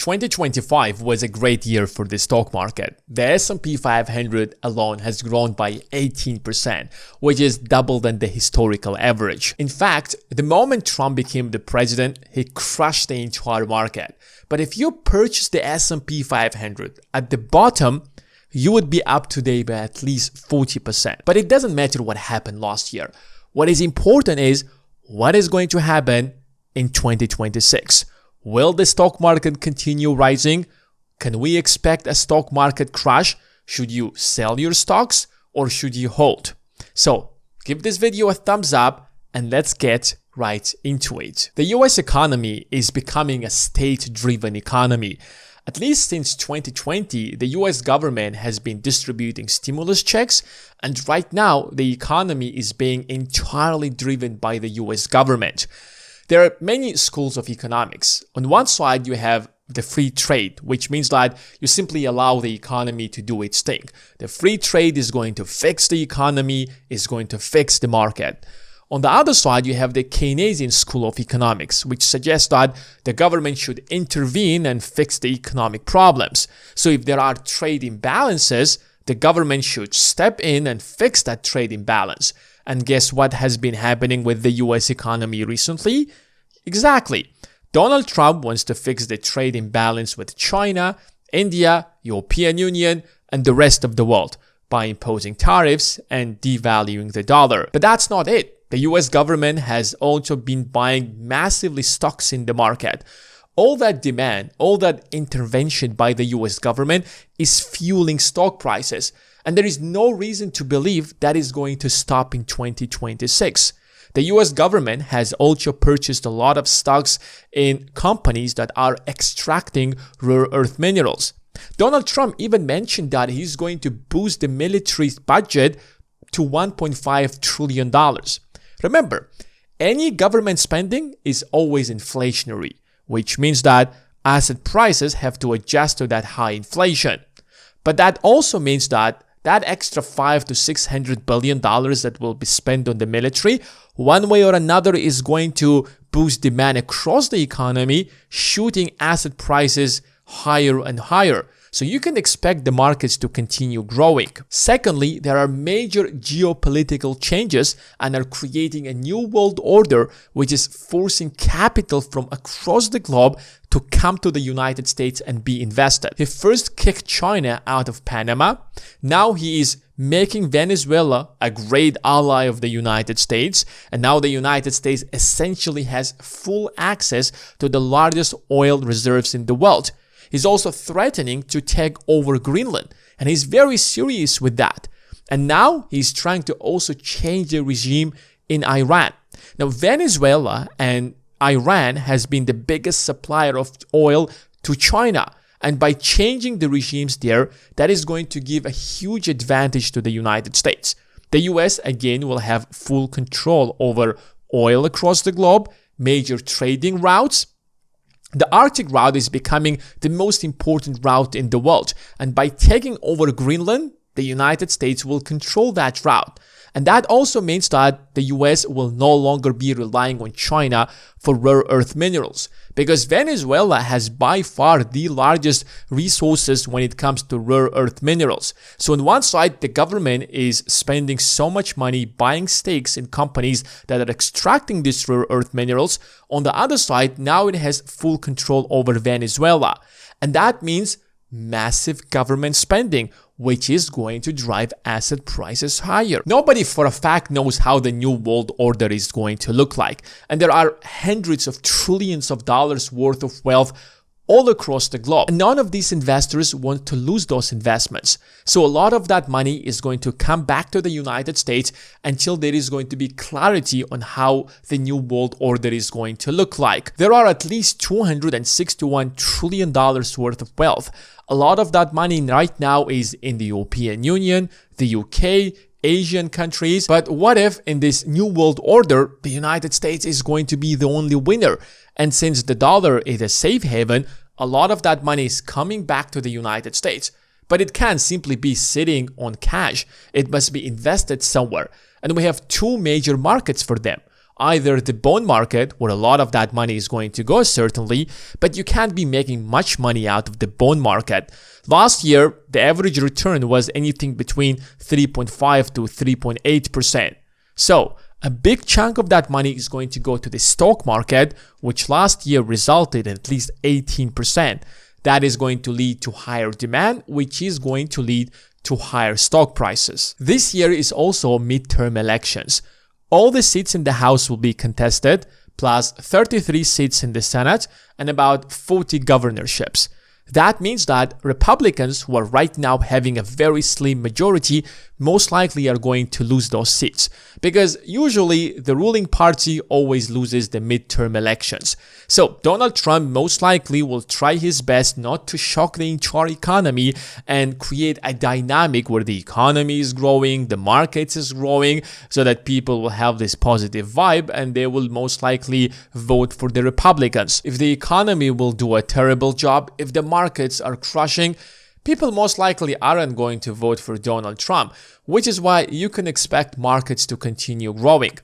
2025 was a great year for the stock market. The S&P 500 alone has grown by 18%, which is double than the historical average. In fact, the moment Trump became the president, he crushed the entire market. But if you purchase the S&P 500 at the bottom, you would be up today by at least 40%. But it doesn't matter what happened last year. What is important is what is going to happen in 2026. Will the stock market continue rising? Can we expect a stock market crash? Should you sell your stocks or should you hold? So give this video a thumbs up and let's get right into it. The US economy is becoming a state-driven economy. At least since 2020, the US government has been distributing stimulus checks, and right now the economy is being entirely driven by the US government. There are many schools of economics. On one side, you have the free trade, which means that you simply allow the economy to do its thing. The free trade is going to fix the economy, is going to fix the market. On the other side, you have the Keynesian school of economics, which suggests that the government should intervene and fix the economic problems. So if there are trade imbalances, the government should step in and fix that trade imbalance. And guess what has been happening with the US economy recently? Exactly. Donald Trump wants to fix the trade imbalance with China, India, European Union, and the rest of the world by imposing tariffs and devaluing the dollar. But that's not it. The US government has also been buying massively stocks in the market. All that demand, all that intervention by the US government is fueling stock prices. And there is no reason to believe that is going to stop in 2026. The US government has also purchased a lot of stocks in companies that are extracting rare earth minerals. Donald Trump even mentioned that he's going to boost the military's budget to $1.5 trillion. Remember, any government spending is always inflationary, which means that asset prices have to adjust to that high inflation. But that also means that extra $500 to $600 billion that will be spent on the military, one way or another is going to boost demand across the economy, shooting asset prices higher and higher. So you can expect the markets to continue growing. Secondly, there are major geopolitical changes and are creating a new world order which is forcing capital from across the globe to come to the United States and be invested. He first kicked China out of Panama. Now he is making Venezuela a great ally of the United States. And now the United States essentially has full access to the largest oil reserves in the world. He's also threatening to take over Greenland, and he's very serious with that. And now he's trying to also change the regime in Iran. Now, Venezuela and Iran has been the biggest supplier of oil to China. And by changing the regimes there, that is going to give a huge advantage to the United States. The US, again, will have full control over oil across the globe, major trading routes. The Arctic route is becoming the most important route in the world, and by taking over Greenland, the United States will control that route. And that also means that the US will no longer be relying on China for rare earth minerals, because Venezuela has by far the largest resources when it comes to rare earth minerals. So on one side, the government is spending so much money buying stakes in companies that are extracting these rare earth minerals. On the other side, now it has full control over Venezuela. And that means massive government spending, which is going to drive asset prices higher. Nobody for a fact knows how the new world order is going to look like. And there are hundreds of trillions of dollars worth of wealth all across the globe. And none of these investors want to lose those investments. So a lot of that money is going to come back to the United States until there is going to be clarity on how the new world order is going to look like. There are at least $261 trillion worth of wealth. A lot of that money right now is in the European Union, the UK, Asian countries. But what if in this new world order, the United States is going to be the only winner? And since the dollar is a safe haven, a lot of that money is coming back to the United States. But it can't simply be sitting on cash. It must be invested somewhere. And we have two major markets for them. Either the bond market, where a lot of that money is going to go certainly, but you can't be making much money out of the bond market. Last year, the average return was anything between 3.5 to 3.8%. So, a big chunk of that money is going to go to the stock market, which last year resulted in at least 18%. That is going to lead to higher demand, which is going to lead to higher stock prices. This year is also midterm elections. All the seats in the House will be contested, plus 33 seats in the Senate and about 40 governorships. That means that Republicans, who are right now having a very slim majority, most likely are going to lose those seats, because usually the ruling party always loses the midterm elections. So Donald Trump most likely will try his best not to shock the entire economy and create a dynamic where the economy is growing, the markets is growing, so that people will have this positive vibe and they will most likely vote for the Republicans. If the economy will do a terrible job, if the markets are crushing, people most likely aren't going to vote for Donald Trump, which is why you can expect markets to continue growing.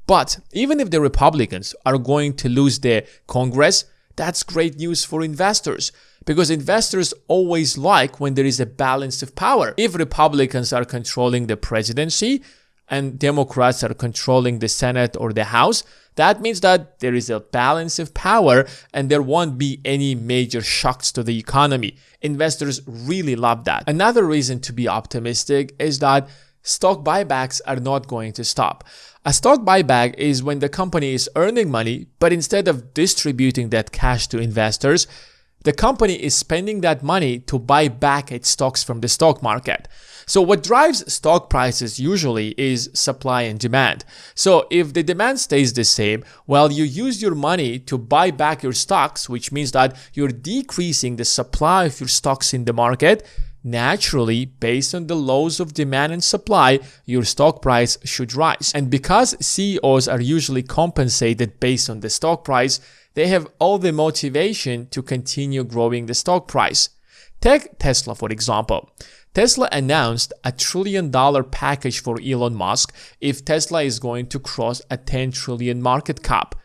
But even if the Republicans are going to lose their Congress, that's great news for investors, because investors always like when there is a balance of power. If Republicans are controlling the presidency and Democrats are controlling the Senate or the House, that means that there is a balance of power and there won't be any major shocks to the economy. Investors really love that. Another reason to be optimistic is that stock buybacks are not going to stop. A stock buyback is when the company is earning money, but instead of distributing that cash to investors, the company is spending that money to buy back its stocks from the stock market. So what drives stock prices usually is supply and demand. So if the demand stays the same, well, you use your money to buy back your stocks, which means that you're decreasing the supply of your stocks in the market. Naturally, based on the laws of demand and supply, your stock price should rise. And because CEOs are usually compensated based on the stock price, they have all the motivation to continue growing the stock price. Take Tesla, for example. Tesla announced a $1 trillion package for Elon Musk if Tesla is going to cross a 10 trillion market cap.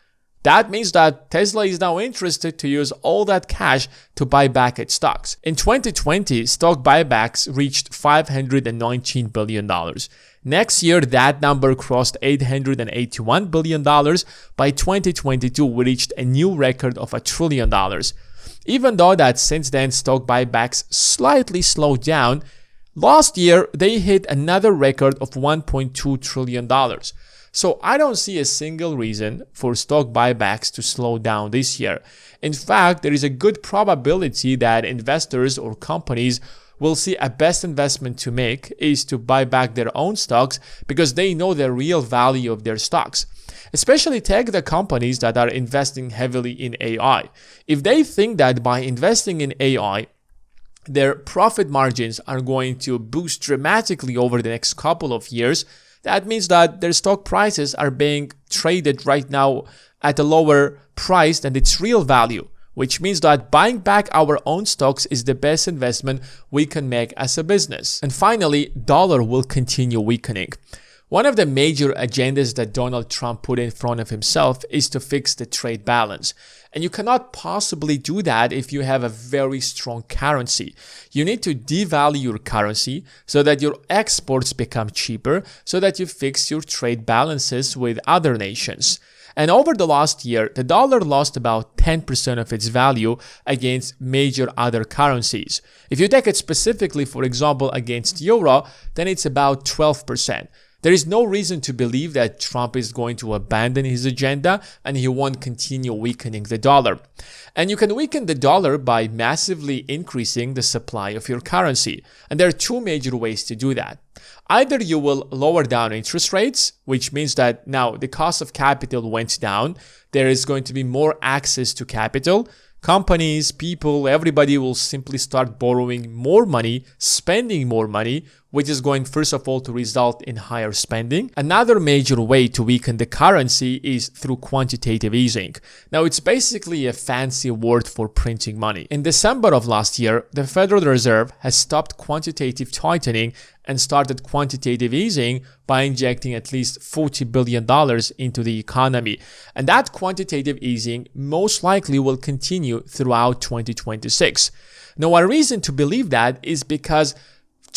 That means that Tesla is now interested to use all that cash to buy back its stocks. In 2020, stock buybacks reached $519 billion. Next year, that number crossed $881 billion. By 2022, we reached a new record of $1 trillion. Even though that since then stock buybacks slightly slowed down, last year they hit another record of $1.2 trillion. So I don't see a single reason for stock buybacks to slow down this year. In fact, there is a good probability that investors or companies will see a best investment to make is to buy back their own stocks, because they know the real value of their stocks. Especially take the companies that are investing heavily in AI. If they think that by investing in AI, their profit margins are going to boost dramatically over the next couple of years, that means that their stock prices are being traded right now at a lower price than its real value, which means that buying back our own stocks is the best investment we can make as a business. And finally, dollar will continue weakening. One of the major agendas that Donald Trump put in front of himself is to fix the trade balance. And you cannot possibly do that if you have a very strong currency. You need to devalue your currency so that your exports become cheaper, so that you fix your trade balances with other nations. And over the last year, the dollar lost about 10% of its value against major other currencies. If you take it specifically, for example, against euro, then it's about 12%. There is no reason to believe that Trump is going to abandon his agenda and he won't continue weakening the dollar. And you can weaken the dollar by massively increasing the supply of your currency. And there are two major ways to do that. Either you will lower down interest rates, which means that now the cost of capital went down. There is going to be more access to capital. Companies, people, everybody will simply start borrowing more money, spending more money, which is going first of all to result in higher spending. Another major way to weaken the currency is through quantitative easing. Now, it's basically a fancy word for printing money. In December of last year, the Federal Reserve has stopped quantitative tightening and started quantitative easing by injecting at least $40 billion into the economy. And that quantitative easing most likely will continue throughout 2026. Now, our reason to believe that is because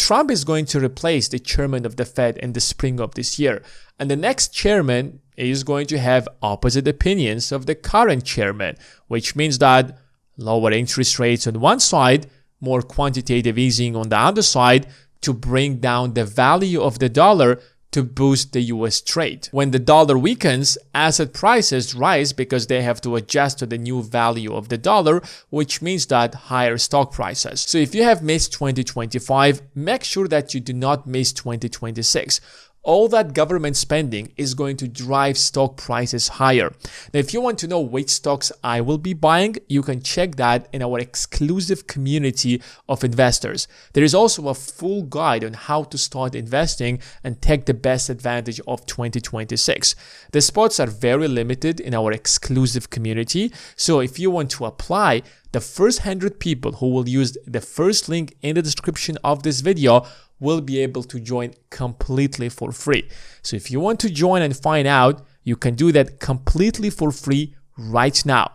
Trump is going to replace the chairman of the Fed in the spring of this year. And the next chairman is going to have opposite opinions of the current chairman, which means that lower interest rates on one side, more quantitative easing on the other side, to bring down the value of the dollar to boost the US trade. When the dollar weakens, asset prices rise because they have to adjust to the new value of the dollar, which means that higher stock prices. So if you have missed 2025, make sure that you do not miss 2026. All that government spending is going to drive stock prices higher. Now, if you want to know which stocks I will be buying, you can check that in our exclusive community of investors. There is also a full guide on how to start investing and take the best advantage of 2026. The spots are very limited in our exclusive community. So if you want to apply, the first 100 people who will use the first link in the description of this video will be able to join completely for free. So if you want to join and find out, you can do that completely for free right now.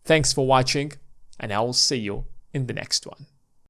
Thanks for watching, and I will see you in the next one.